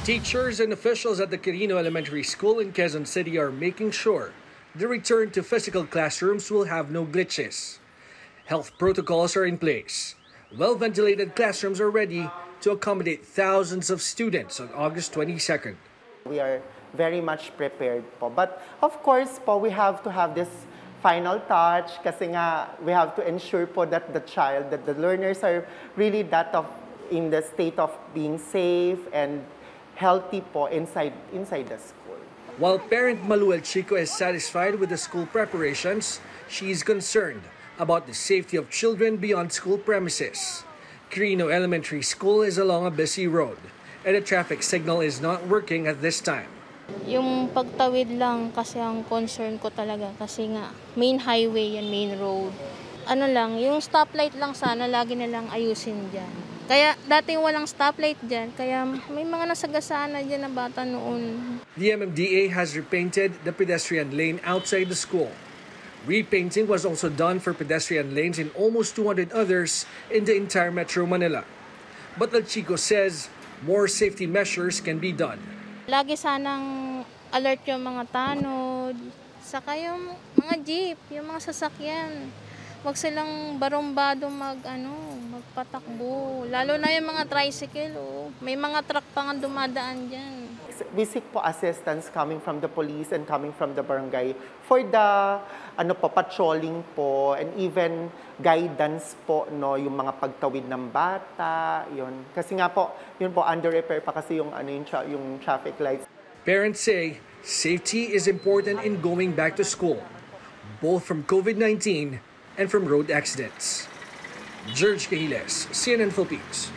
Teachers and officials at the Quirino Elementary School in Quezon City are making sure the return to physical classrooms will have no glitches. Health protocols are in place. Well-ventilated classrooms are ready to accommodate thousands of students on August 22nd. We are very much prepared po. But of course po, we have to have this final touch kasi nga we have to ensure po that the learners are really in the state of being safe and healthy po inside the school. While parent Maluel Chico is satisfied with the school preparations, she is concerned about the safety of children beyond school premises. Quirino Elementary School is along a busy road and a traffic signal is not working at this time. Yung pagtawid lang kasi ang concern ko talaga kasi nga main highway yan, main road. Ano lang, yung stoplight lang sana lagi na lang ayusin dyan. Kaya dati walang stoplight dyan, kaya may mga nasagasaan na dyan na bata noon. The MMDA has repainted the pedestrian lane outside the school. Repainting was also done for pedestrian lanes in almost 200 others in the entire Metro Manila. But El Chico says more safety measures can be done. Lagi sanang alert yung mga tanod, saka yung mga jeep, yung mga sasakyan. Huwag silang barumbado magpatakbo. Lalo na yung mga tricycle, may mga truck pa nga dumadaan dyan. We seek po assistance coming from the police and coming from the barangay for the patrolling po and even guidance po yung mga pagtawid ng bata, yun. Kasi nga po, yun po under repair pa kasi yung traffic lights. Parents say safety is important in going back to school, both from COVID-19 and from road accidents. George Cahiles, CNN Philippines.